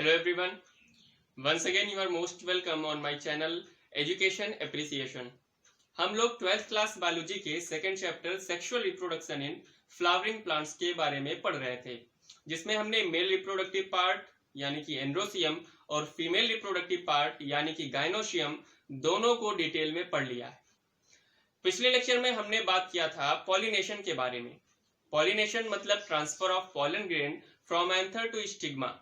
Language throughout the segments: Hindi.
Hello everyone. Once again you are most welcome on my channel Education Appreciation. हम लोग 12th क्लास बायोलॉजी के second chapter sexual reproduction in flowering plants के बारे में पढ़ रहे थे, जिसमें हमने मेल रिप्रोडक्टिव पार्ट यानी कि एंड्रोसियम और फीमेल रिप्रोडक्टिव पार्ट यानी कि गाइनोसियम दोनों को डिटेल में पढ़ लिया है। पिछले लेक्चर में हमने बात किया था पॉलिनेशन के बारे में। पॉलिनेशन मतलब transfer of pollen grain from anther to stigma.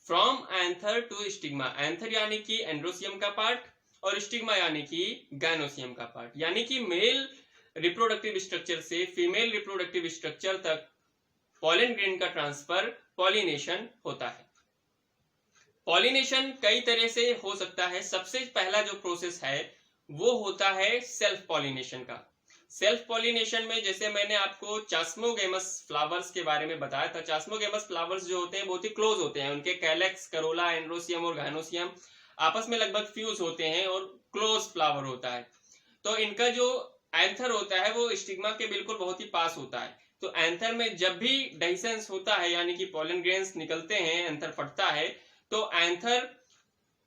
From anther to stigma, anther यानी कि एंड्रोसियम का पार्ट और स्टिग्मा यानी कि गाइनोसियम का पार्ट, यानी कि मेल रिप्रोडक्टिव स्ट्रक्चर से फीमेल रिप्रोडक्टिव स्ट्रक्चर तक पॉलन ग्रेन का ट्रांसफर पॉलिनेशन होता है। पॉलिनेशन कई तरह से हो सकता है। सबसे पहला जो प्रोसेस है वो होता है सेल्फ पॉलिनेशन का। सेल्फ पॉलिनेशन में जैसे मैंने आपको चास्मोगेमस फ्लावर्स के बारे में बताया था, चास्मोगेमस फ्लावर्स जो होते हैं बहुत ही क्लोज होते हैं। उनके कैलेक्स, करोला, एंड्रोसियम और गाइनोसियम आपस में लगभग फ्यूज होते हैं और क्लोज फ्लावर होता है। तो इनका जो एंथर होता है वो स्टिग्मा के बिल्कुल बहुत ही पास होता है। तो एंथर में जब भी डाइसेंस होता है यानी कि पॉलन ग्रेन्स निकलते हैं, एंथर फटता है, तो एंथर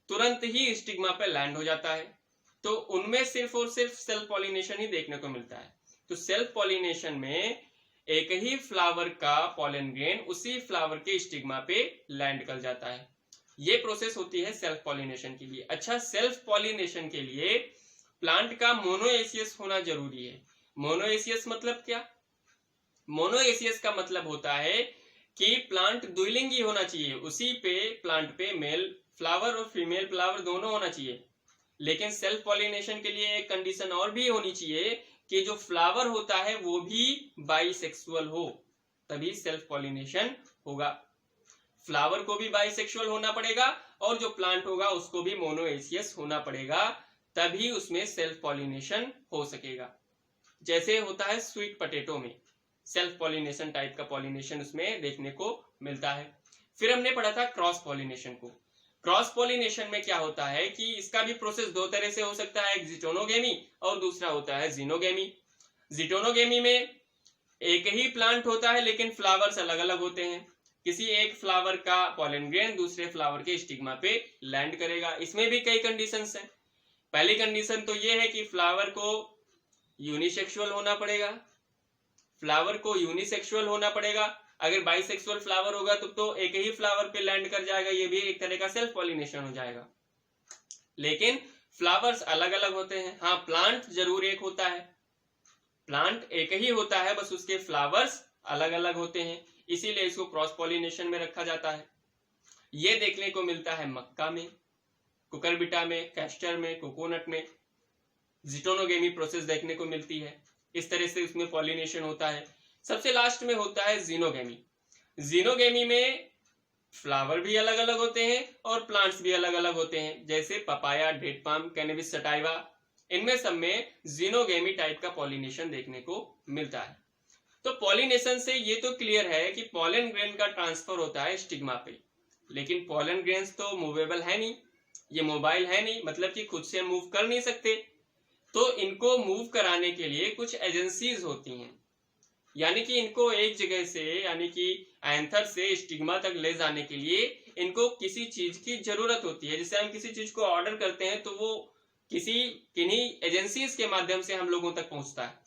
तुरंत ही स्टिग्मा पे लैंड हो जाता है। तो उनमें सिर्फ और सिर्फ सेल्फ पॉलिनेशन ही देखने को मिलता है। तो सेल्फ पॉलिनेशन में एक ही फ्लावर का पॉलन ग्रेन उसी फ्लावर के स्टिग्मा पे लैंड कर जाता है। ये प्रोसेस होती है सेल्फ पॉलिनेशन के लिए। अच्छा, सेल्फ पॉलिनेशन के लिए प्लांट का मोनोएसियस होना जरूरी है। मोनोएसियस मतलब क्या? मोनोएसियस का मतलब होता है कि प्लांट द्विलिंगी होना चाहिए, उसी पे प्लांट पे मेल फ्लावर और फीमेल फ्लावर दोनों होना चाहिए। लेकिन सेल्फ पॉलिनेशन के लिए एक कंडीशन और भी होनी चाहिए कि जो फ्लावर होता है वो भी बाइसेक्सुअल हो, तभी सेल्फ पॉलिनेशन होगा। फ्लावर को भी बाइसेक्सुअल होना पड़ेगा और जो प्लांट होगा उसको भी मोनोएसियस होना पड़ेगा, तभी उसमें सेल्फ पॉलिनेशन हो सकेगा। जैसे होता है स्वीट पोटैटो में सेल्फ पॉलिनेशन टाइप का पॉलिनेशन उसमें देखने को मिलता है। फिर हमने पढ़ा था क्रॉस पॉलिनेशन को। क्रॉस पॉलिनेशन में क्या होता है कि इसका भी प्रोसेस दो तरह से हो सकता है, एक जिटोनोगेमी और दूसरा होता है जीनोगेमी। जिटोनोगेमी में एक ही प्लांट होता है लेकिन फ्लावर्स अलग अलग होते हैं। किसी एक फ्लावर का पॉलन ग्रेन दूसरे फ्लावर के स्टिग्मा पे लैंड करेगा। इसमें भी कई कंडीशंस हैं। पहली कंडीशन तो यह है कि फ्लावर को यूनिसेक्सुअल होना पड़ेगा। फ्लावर को यूनिसेक्सुअल होना पड़ेगा। अगर बाइसेक्सुअल फ्लावर होगा तो एक ही फ्लावर पे लैंड कर जाएगा, ये भी एक तरह का सेल्फ पॉलिनेशन हो जाएगा। लेकिन फ्लावर्स अलग अलग होते हैं। हाँ, प्लांट जरूर एक होता है, प्लांट एक ही होता है, बस उसके फ्लावर्स अलग अलग होते हैं, इसीलिए इसको क्रॉस पॉलिनेशन में रखा जाता है। ये देखने को मिलता है मक्का में, कुकरबिटा में, कैस्टर में, कोकोनट में जिटोनोगेमी प्रोसेस देखने को मिलती है। इस तरह से उसमें पॉलिनेशन होता है। सबसे लास्ट में होता है जीनोगेमी। जीनोगेमी में फ्लावर भी अलग अलग होते हैं और प्लांट्स भी अलग अलग होते हैं, जैसे papaya, date palm, cannabis sativa, इनमें सब में जीनोगेमी टाइप का पॉलिनेशन देखने को मिलता है। तो पॉलिनेशन से ये तो क्लियर है कि पॉलन ग्रेन का ट्रांसफर होता है स्टिग्मा पे, लेकिन पॉलन ग्रेन्स तो मूवेबल है नहीं, ये मोबाइल है नहीं, मतलब कि खुद से मूव कर नहीं सकते। तो इनको मूव कराने के लिए कुछ एजेंसीज होती हैं, यानी कि इनको एक जगह से यानी कि एंथर से स्टिग्मा तक ले जाने के लिए इनको किसी चीज की जरूरत होती है। जैसे हम किसी चीज को ऑर्डर करते हैं तो वो किन्हीं एजेंसीज के माध्यम से हम लोगों तक पहुंचता है।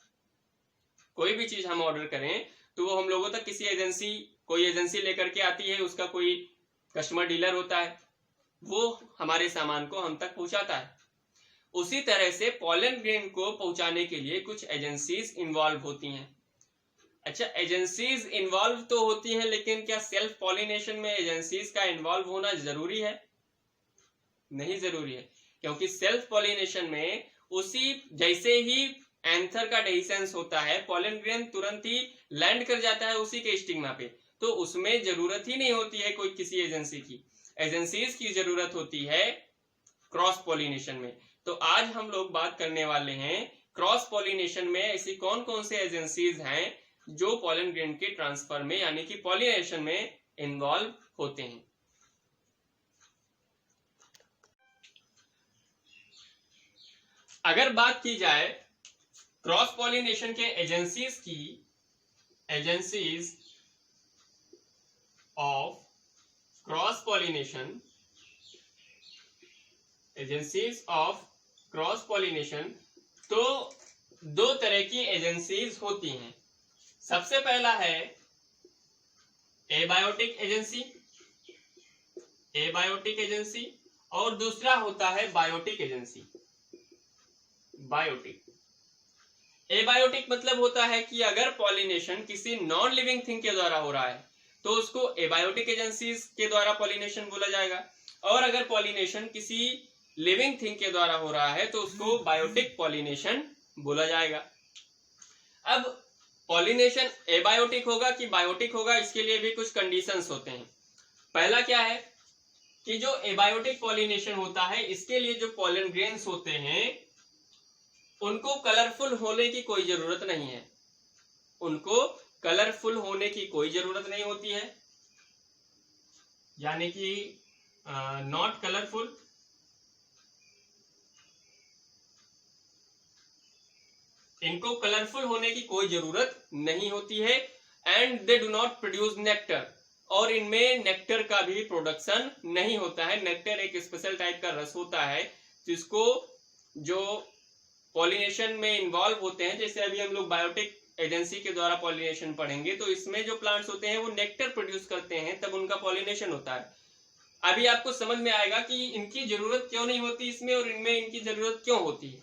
कोई भी चीज हम ऑर्डर करें तो वो हम लोगों तक कोई एजेंसी लेकर के आती है, उसका कोई कस्टमर डीलर होता है, वो हमारे सामान को हम तक पहुंचाता है। उसी तरह से पॉलन ग्रेन को पहुंचाने के लिए कुछ एजेंसीज इन्वॉल्व होती हैं। अच्छा, एजेंसीज इन्वॉल्व तो होती हैं, लेकिन क्या सेल्फ पॉलिनेशन में एजेंसीज का इन्वॉल्व होना जरूरी है? नहीं जरूरी है, क्योंकि सेल्फ पॉलिनेशन में उसी जैसे ही एंथर का डेहिसेंस होता है, पॉलन ग्रेन तुरंत ही लैंड कर जाता है उसी के स्टिग्मा पे, तो उसमें जरूरत ही नहीं होती है कोई किसी एजेंसी की। एजेंसीज की जरूरत होती है क्रॉस पॉलिनेशन में। तो आज हम लोग बात करने वाले हैं क्रॉस पॉलिनेशन में ऐसी कौन कौन से एजेंसीज हैं जो पॉलन ग्रेन के ट्रांसफर में यानी कि पॉलिनेशन में इन्वॉल्व होते हैं। अगर बात की जाए क्रॉस पॉलिनेशन के एजेंसीज की, agencies of cross pollination, agencies of cross pollination, तो दो तरह की एजेंसीज होती हैं। सबसे पहला है एबायोटिक एजेंसी, एबायोटिक एजेंसी, और दूसरा होता है बायोटिक एजेंसी, बायोटिक। एबायोटिक मतलब होता है कि अगर पॉलिनेशन किसी नॉन लिविंग थिंग के द्वारा हो रहा है तो उसको एबायोटिक एजेंसीज के द्वारा पॉलिनेशन बोला जाएगा, और अगर पॉलिनेशन किसी लिविंग थिंग के द्वारा हो रहा है तो उसको बायोटिक पॉलिनेशन बोला जाएगा। अब पॉलिनेशन एबायोटिक होगा कि बायोटिक होगा, इसके लिए भी कुछ कंडीशंस होते हैं। पहला क्या है कि जो एबायोटिक पॉलिनेशन होता है इसके लिए जो पॉलन ग्रेन्स होते हैं उनको कलरफुल होने की कोई जरूरत नहीं है, उनको कलरफुल होने की कोई जरूरत नहीं होती है, यानी कि नॉट कलरफुल। इनको कलरफुल होने की कोई जरूरत नहीं होती है। And they do not produce nectar, और इनमें नेक्टर का भी प्रोडक्शन नहीं होता है। नेक्टर एक स्पेशल टाइप का रस होता है जिसको जो पॉलिनेशन में इन्वॉल्व होते हैं, जैसे अभी हम लोग बायोटिक एजेंसी के द्वारा पॉलिनेशन पढ़ेंगे तो इसमें जो प्लांट्स होते हैं वो नेक्टर प्रोड्यूस करते हैं, तब उनका पॉलिनेशन होता है। अभी आपको समझ में आएगा कि इनकी जरूरत क्यों नहीं होती इसमें और इनमें इनकी जरूरत क्यों होती है।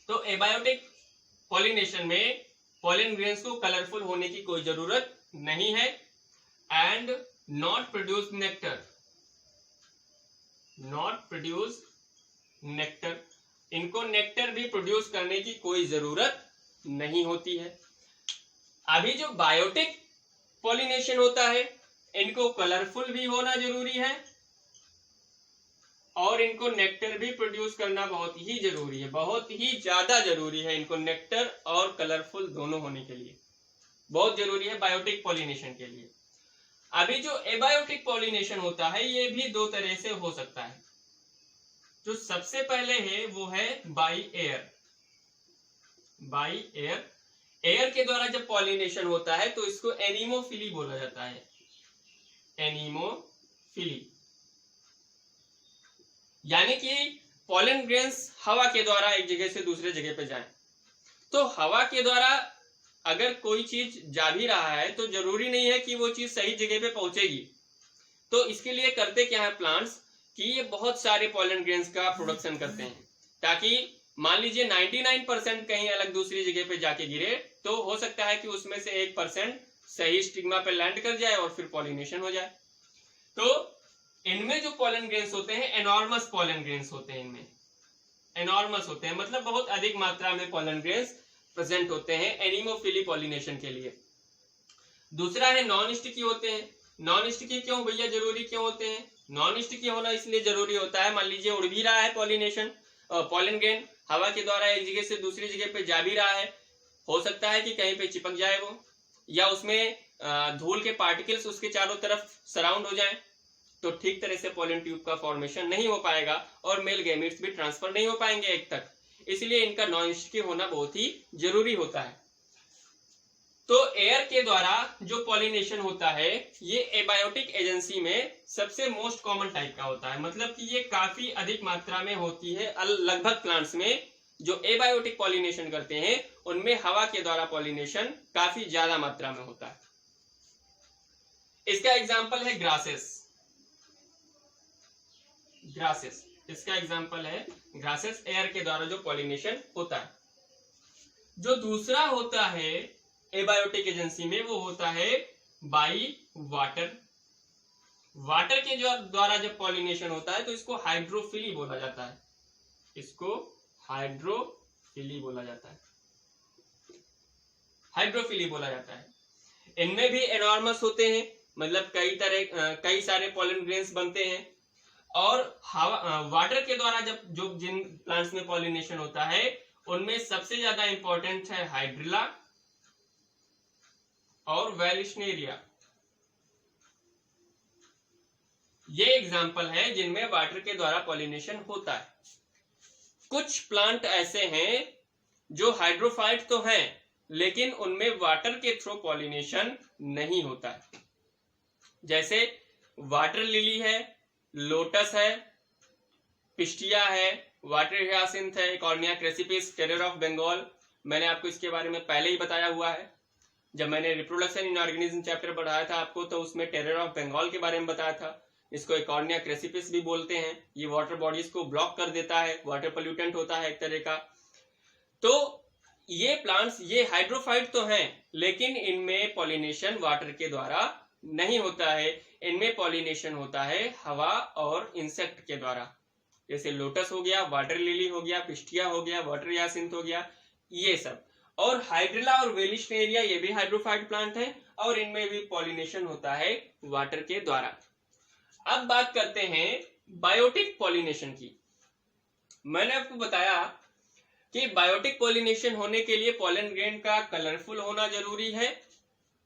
तो एबायोटिक पॉलिनेशन में पॉलन ग्रेन्स को कलरफुल होने की कोई जरूरत नहीं है। And not produce nectar, not produce nectar, इनको नेक्टर भी प्रोड्यूस करने की कोई जरूरत नहीं होती है। अभी जो बायोटिक पॉलिनेशन होता है इनको कलरफुल भी होना जरूरी है और इनको नेक्टर भी प्रोड्यूस करना बहुत ही जरूरी है, बहुत ही ज्यादा जरूरी है। इनको नेक्टर और कलरफुल दोनों होने के लिए बहुत जरूरी है बायोटिक पॉलिनेशन के लिए। अभी जो एबायोटिक पॉलिनेशन होता है ये भी दो तरह से हो सकता है। जो सबसे पहले है वो है by air, by air. Air के द्वारा जब पॉलिनेशन होता है तो इसको एनीमोफिली बोला जाता है, एनीमोफिली, यानी कि पॉलन ग्रेन्स हवा के द्वारा एक जगह से दूसरे जगह पे जाएं। तो हवा के द्वारा अगर कोई चीज जा भी रहा है तो जरूरी नहीं है कि वो चीज सही जगह पे पहुंचेगी। तो इसके लिए करते क्या है प्लांट्स कि ये बहुत सारे पॉलन ग्रेन्स का प्रोडक्शन करते हैं, ताकि मान लीजिए 99% कहीं अलग दूसरी जगह पे जाके गिरे तो हो सकता है कि उसमें से 1% सही स्टिग्मा पे लैंड कर जाए और फिर पॉलिनेशन हो जाए। तो इनमें जो पॉलन ग्रेन्स होते हैं एनॉर्मस पॉलन ग्रेन्स होते हैं, इनमें एनॉर्मस होते हैं, मतलब बहुत अधिक मात्रा में पॉलन ग्रेन्स प्रेजेंट होते हैं एनीमोफिली पॉलिनेशन के लिए। दूसरा है नॉन स्टिकी होते हैं। नॉन स्टिकी क्यों भैया जरूरी क्यों होते हैं? नॉन स्टिकी होना इसलिए जरूरी होता है, मान लीजिए उड़ भी रहा है पॉलिनेशन पॉलन ग्रेन हवा के द्वारा एक जगह से दूसरी जगह पे जा भी रहा है, हो सकता है कि कहीं पे चिपक जाए वो, या उसमें धूल के पार्टिकल्स उसके चारों तरफ सराउंड हो जाएं, तो ठीक तरह से पॉलन ट्यूब का फॉर्मेशन नहीं हो पाएगा और मेल गैमेट्स भी ट्रांसफर नहीं हो पाएंगे एक तक। इसलिए इनका नॉन स्टिकी होना बहुत ही जरूरी होता है। तो एयर के द्वारा जो पॉलिनेशन होता है ये एबायोटिक एजेंसी में सबसे मोस्ट कॉमन टाइप का होता है, मतलब कि ये काफी अधिक मात्रा में होती है। लगभग प्लांट्स में जो एबायोटिक पॉलिनेशन करते हैं उनमें हवा के द्वारा पॉलिनेशन काफी ज्यादा मात्रा में होता है। इसका एग्जाम्पल है ग्रासेस, ग्रासेस इसका एग्जाम्पल है ग्रासेस, एयर के द्वारा जो पॉलिनेशन होता है। जो दूसरा होता है एबायोटिक एजेंसी में वो होता है बाई वाटर। वाटर के द्वारा जब पॉलिनेशन होता है तो इसको हाइड्रोफिली बोला जाता है, इसको हाइड्रोफिली बोला जाता है, हाइड्रोफिली बोला जाता है। इनमें भी एनॉर्मस होते हैं, मतलब कई सारे पॉलन ग्रेन्स बनते हैं। और वाटर के द्वारा जब जिन प्लांट्स में पॉलिनेशन होता है उनमें सबसे ज्यादा इंपॉर्टेंट है हाइड्रिला और वेलिस्नेरिया। ये एग्जाम्पल है जिनमें वाटर के द्वारा पॉलिनेशन होता है। कुछ प्लांट ऐसे हैं जो हाइड्रोफाइट तो हैं लेकिन उनमें वाटर के थ्रू पॉलिनेशन नहीं होता है। जैसे वाटर लिली है, लोटस है, पिस्टिया है, वाटर हियासिंथ है, कॉर्निया क्रेसिपिस, टेरर ऑफ बंगाल। मैंने आपको इसके बारे में पहले ही बताया हुआ है। जब मैंने रिप्रोडक्शन इन ऑर्गेनिज्म चैप्टर पढ़ाया था आपको, तो उसमें टेरर ऑफ बंगाल के बारे में बताया था। इसको कॉर्निया क्रेसिपिस भी बोलते हैं। ये वाटर बॉडीज को ब्लॉक कर देता है, वाटर पोल्यूटेंट होता है एक तरह का। तो ये प्लांट्स, ये हाइड्रोफाइट तो हैं, लेकिन इनमें पॉलिनेशन वाटर के द्वारा नहीं होता है। इनमें पॉलिनेशन होता है हवा और इंसेक्ट के द्वारा। जैसे लोटस हो गया, वाटर लिली हो गया, पिस्टिया हो गया, वाटर हियासिंथ हो गया, ये सब। और हाइड्रिला और वेलिस्टेरिया ये भी हाइड्रोफाइट प्लांट है और इनमें भी पॉलिनेशन होता है वाटर के द्वारा। अब बात करते हैं बायोटिक पॉलिनेशन की। मैंने आपको बताया कि बायोटिक पॉलिनेशन होने के लिए पॉलन ग्रेन का कलरफुल होना जरूरी है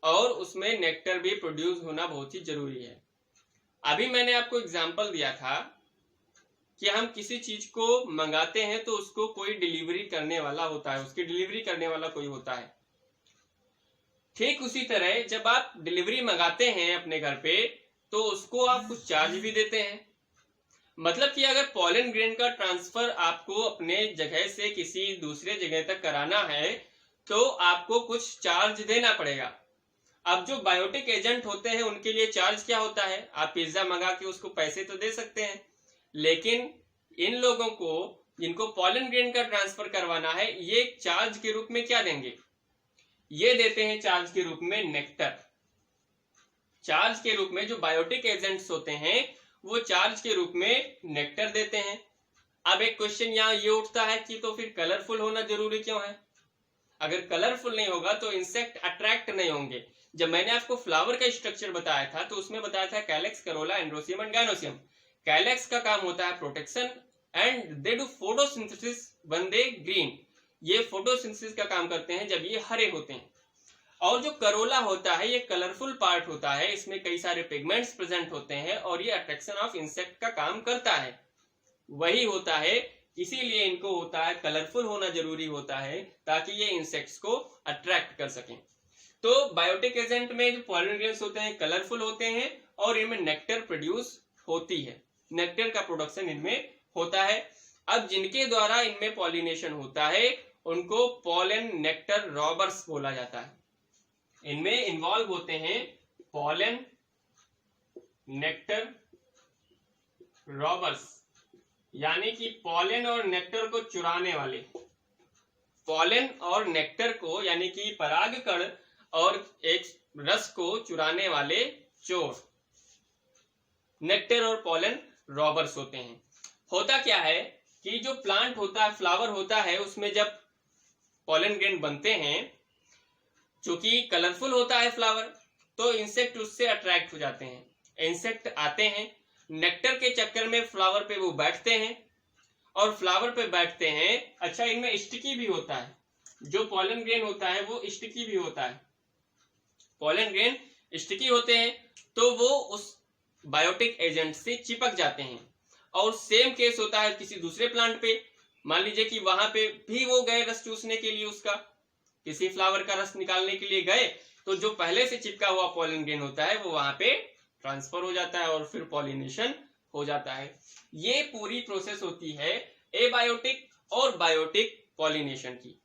और उसमें नेक्टर भी प्रोड्यूस होना बहुत ही जरूरी है। अभी मैंने आपको एग्जांपल दिया था कि हम किसी चीज को मंगाते हैं तो उसको कोई डिलीवरी करने वाला होता है, उसकी डिलीवरी करने वाला कोई होता है। ठीक उसी तरह जब आप डिलीवरी मंगाते हैं अपने घर पे, तो उसको आप कुछ चार्ज भी देते हैं। मतलब कि अगर पॉलन ग्रेन का ट्रांसफर आपको अपने जगह से किसी दूसरे जगह तक कराना है तो आपको कुछ चार्ज देना पड़ेगा। अब जो बायोटिक एजेंट होते हैं उनके लिए चार्ज क्या होता है? आप पिज्जा मंगा के उसको पैसे तो दे सकते हैं, लेकिन इन लोगों को जिनको पॉलन ग्रेन का ट्रांसफर करवाना है, ये चार्ज के रूप में क्या देंगे? ये देते हैं चार्ज के रूप में नेक्टर। चार्ज के रूप में जो बायोटिक एजेंट्स होते हैं वो चार्ज के रूप में नेक्टर देते हैं। अब एक क्वेश्चन यहाँ ये उठता है कि तो फिर कलरफुल होना जरूरी क्यों है? अगर कलरफुल नहीं होगा तो इंसेक्ट अट्रैक्ट नहीं होंगे। जब मैंने आपको फ्लावर का स्ट्रक्चर बताया था तो उसमें बताया था calyx, Corolla, androecium and gynoecium. Calyx का काम होता है protection and they do photosynthesis when they green. ये फोटोसिंथेसिस का काम करते हैं जब ये हरे होते हैं। और जो करोला होता है ये कलरफुल पार्ट होता है, इसमें कई सारे पिगमेंट्स प्रेजेंट होते हैं और ये अट्रैक्शन ऑफ इंसेक्ट का काम करता है। वही होता है, इसीलिए इनको होता है कलरफुल होना जरूरी होता है ताकि ये इंसेक्ट्स को अट्रैक्ट कर सकें। तो बायोटिक एजेंट में जो पॉलन ग्रेन्स होते हैं कलरफुल होते हैं और इनमें नेक्टर प्रोड्यूस होती है, नेक्टर का प्रोडक्शन इनमें होता है। अब जिनके द्वारा इनमें पॉलिनेशन होता है उनको पॉलन नेक्टर रॉबर्स बोला जाता है। इनमें इन्वॉल्व होते हैं पॉलन नेक्टर रॉबर्स, यानी कि पॉलन और नेक्टर को चुराने वाले। पॉलन और नेक्टर को यानी कि परागकण और एक रस को चुराने वाले चोर नेक्टर और पॉलन रॉबर्स होते हैं। होता क्या है कि जो प्लांट होता है, फ्लावर होता है, उसमें जब पॉलन ग्रेन बनते हैं, चूंकि कलरफुल होता है फ्लावर, तो इंसेक्ट उससे अट्रैक्ट हो जाते हैं। इंसेक्ट आते हैं, नेक्टर के चक्कर में फ्लावर पे वो बैठते हैं और फ्लावर पे बैठते हैं। अच्छा, इनमें स्टिकी भी होता है, जो पॉलन ग्रेन होता है वो स्टिकी भी होता है। पॉलन ग्रेन स्टिकी होते हैं तो वो उस बायोटिक एजेंट से चिपक जाते हैं। और सेम केस होता है किसी दूसरे प्लांट पे। मान लीजिए कि वहां पे भी वो गए रस चूसने के लिए, उसका किसी फ्लावर का रस निकालने के लिए गए, तो जो पहले से चिपका हुआ पॉलन ग्रेन होता है वो वहां पे ट्रांसफर हो जाता है और फिर पॉलिनेशन हो जाता है। ये पूरी प्रोसेस होती है एबायोटिक और बायोटिक पॉलिनेशन की।